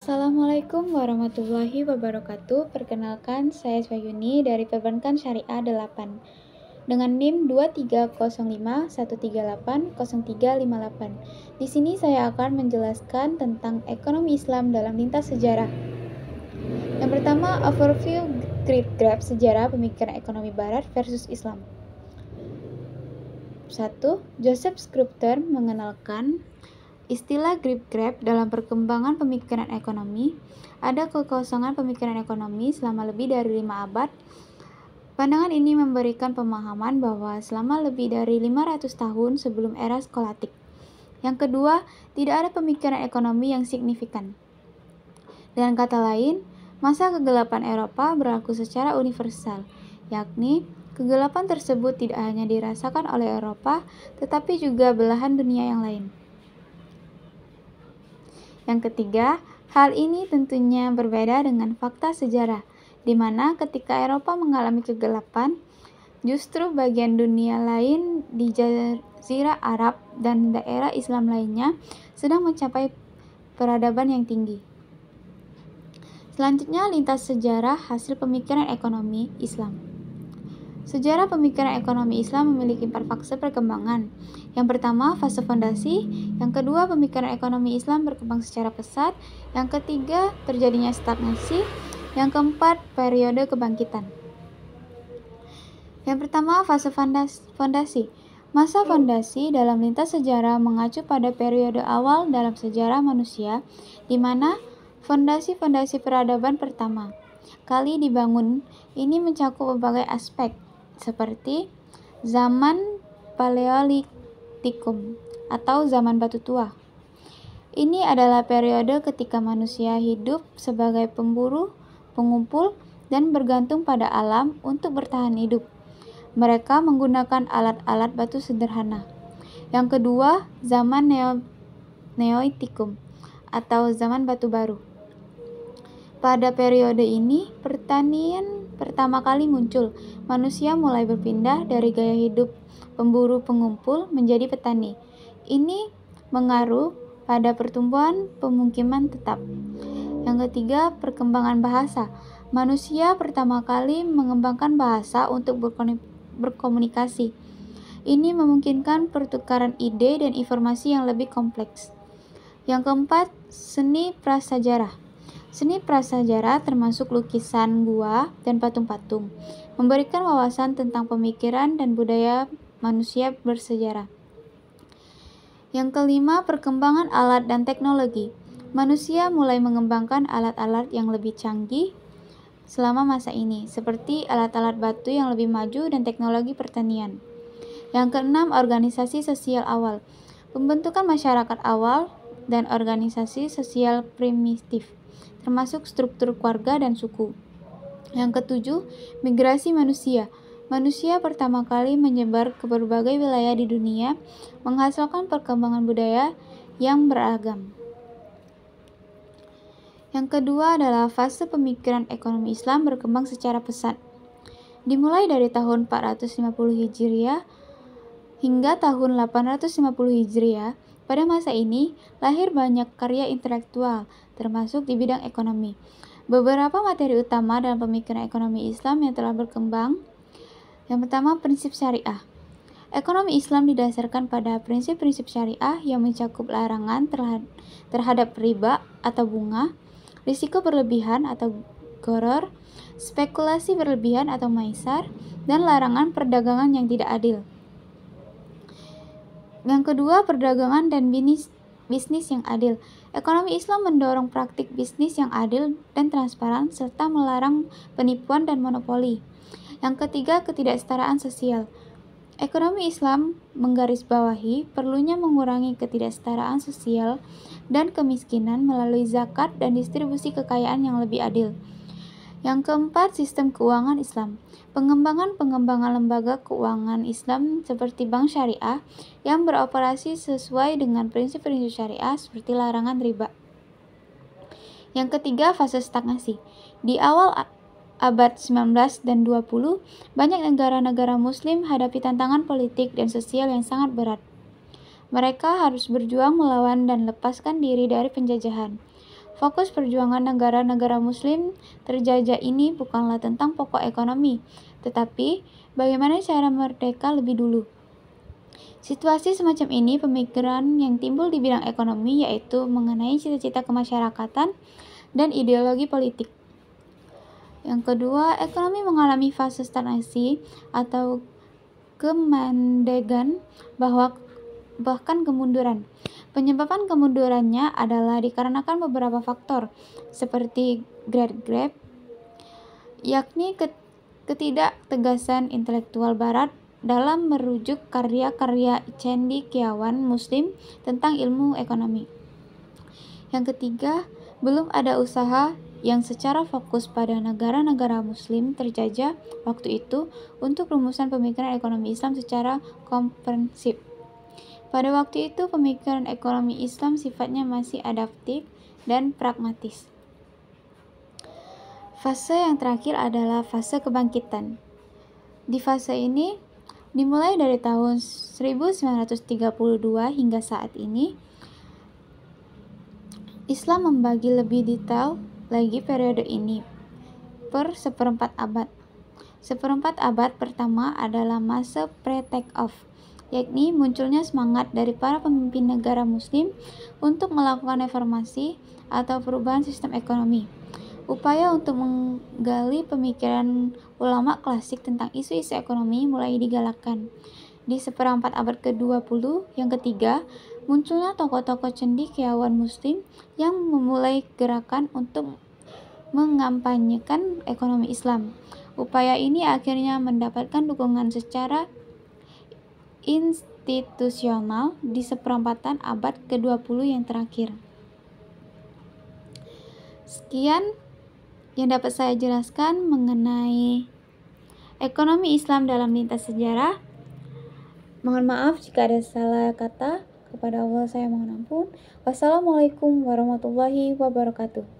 Assalamualaikum warahmatullahi wabarakatuh. Perkenalkan, saya Swayuni dari Perbankan Syariah 8 dengan NIM 2305138038. Di sini saya akan menjelaskan tentang ekonomi Islam dalam lintas sejarah. Yang pertama, overview Great Gap, sejarah pemikiran ekonomi Barat versus Islam. 1. Joseph Schumpeter mengenalkan istilah Great Gap dalam perkembangan pemikiran ekonomi. Ada kekosongan pemikiran ekonomi selama lebih dari 5 abad. Pandangan ini memberikan pemahaman bahwa selama lebih dari 500 tahun sebelum era skolatik. Yang kedua, tidak ada pemikiran ekonomi yang signifikan. Dengan kata lain, masa kegelapan Eropa berlaku secara universal, yakni kegelapan tersebut tidak hanya dirasakan oleh Eropa, tetapi juga belahan dunia yang lain. Yang ketiga, hal ini tentunya berbeda dengan fakta sejarah, di mana ketika Eropa mengalami kegelapan, justru bagian dunia lain di Jazirah Arab dan daerah Islam lainnya sedang mencapai peradaban yang tinggi. Selanjutnya, lintas sejarah hasil pemikiran ekonomi Islam. Sejarah pemikiran ekonomi Islam memiliki 4 fase perkembangan. Yang pertama, fase fondasi. Yang kedua, pemikiran ekonomi Islam berkembang secara pesat. Yang ketiga, terjadinya stagnasi. Yang keempat, periode kebangkitan. Yang pertama, fase fondasi. Masa fondasi dalam lintas sejarah mengacu pada periode awal dalam sejarah manusia, di mana fondasi-fondasi peradaban pertama kali dibangun. Ini mencakup berbagai aspek, seperti zaman Paleolitikum atau zaman batu tua. Ini adalah periode ketika manusia hidup sebagai pemburu, pengumpul, dan bergantung pada alam untuk bertahan hidup. Mereka menggunakan alat-alat batu sederhana. Yang kedua, zaman Neolitikum atau zaman batu baru. Pada periode ini, pertanian pertama kali muncul. Manusia mulai berpindah dari gaya hidup pemburu pengumpul menjadi petani. Ini mengaruh pada pertumbuhan pemukiman tetap. Yang ketiga, perkembangan bahasa. Manusia pertama kali mengembangkan bahasa untuk berkomunikasi. Ini memungkinkan pertukaran ide dan informasi yang lebih kompleks. Yang keempat, seni prasajarah. Seni prasajarah termasuk lukisan gua dan patung-patung, memberikan wawasan tentang pemikiran dan budaya manusia bersejarah. Yang kelima, perkembangan alat dan teknologi. Manusia mulai mengembangkan alat-alat yang lebih canggih selama masa ini, seperti alat-alat batu yang lebih maju dan teknologi pertanian. Yang keenam, organisasi sosial awal. Pembentukan masyarakat awal dan organisasi sosial primitif, termasuk struktur keluarga dan suku. Yang ketujuh, migrasi manusia. Manusia pertama kali menyebar ke berbagai wilayah di dunia, menghasilkan perkembangan budaya yang beragam. Yang kedua adalah fase pemikiran ekonomi Islam berkembang secara pesat. Dimulai dari tahun 450 Hijriah hingga tahun 850 Hijriah, pada masa ini lahir banyak karya intelektual, termasuk di bidang ekonomi. Beberapa materi utama dalam pemikiran ekonomi Islam yang telah berkembang. Yang pertama, prinsip syariah. Ekonomi Islam didasarkan pada prinsip-prinsip syariah yang mencakup larangan terhadap riba atau bunga, risiko berlebihan atau gharar, spekulasi berlebihan atau maisar, dan larangan perdagangan yang tidak adil. Yang kedua, perdagangan dan bisnis yang adil. Ekonomi Islam mendorong praktik bisnis yang adil dan transparan serta melarang penipuan dan monopoli. Yang ketiga, ketidaksetaraan sosial. Ekonomi Islam menggarisbawahi perlunya mengurangi ketidaksetaraan sosial dan kemiskinan melalui zakat dan distribusi kekayaan yang lebih adil. Yang keempat, sistem keuangan Islam. Pengembangan lembaga keuangan Islam seperti bank syariah yang beroperasi sesuai dengan prinsip-prinsip syariah seperti larangan riba. Yang ketiga, fase stagnasi. Di awal abad 19 dan 20, banyak negara-negara muslim hadapi tantangan politik dan sosial yang sangat berat. Mereka harus berjuang melawan dan lepaskan diri dari penjajahan. Fokus perjuangan negara-negara muslim terjajah ini bukanlah tentang pokok ekonomi, tetapi bagaimana cara merdeka lebih dulu. Situasi semacam ini pemikiran yang timbul di bidang ekonomi yaitu mengenai cita-cita kemasyarakatan dan ideologi politik. Yang kedua, ekonomi mengalami fase stagnasi atau kemandegan bahkan kemunduran. Penyebab kemundurannya adalah dikarenakan beberapa faktor seperti Great Gap, yakni ketidaktegasan intelektual barat dalam merujuk karya-karya cendekiawan muslim tentang ilmu ekonomi. Yang ketiga, belum ada usaha yang secara fokus pada negara-negara muslim terjajah waktu itu untuk rumusan pemikiran ekonomi Islam secara komprehensif. Pada waktu itu, pemikiran ekonomi Islam sifatnya masih adaptif dan pragmatis. Fase yang terakhir adalah fase kebangkitan. Di fase ini, dimulai dari tahun 1932 hingga saat ini, Islam membagi lebih detail lagi periode ini per seperempat abad. Seperempat abad pertama adalah masa pre-take off, yakni munculnya semangat dari para pemimpin negara muslim untuk melakukan reformasi atau perubahan sistem ekonomi. Upaya untuk menggali pemikiran ulama klasik tentang isu-isu ekonomi mulai digalakkan. Di seperempat abad ke-20 yang ketiga, munculnya tokoh-tokoh cendekiawan muslim yang memulai gerakan untuk mengampanyekan ekonomi Islam. Upaya ini akhirnya mendapatkan dukungan secara institusional di seperempatan abad ke-20 yang terakhir. Sekian yang dapat saya jelaskan mengenai ekonomi Islam dalam lintas sejarah. Mohon maaf jika ada salah kata. Kepada Allah saya mohon ampun. Wassalamualaikum warahmatullahi wabarakatuh.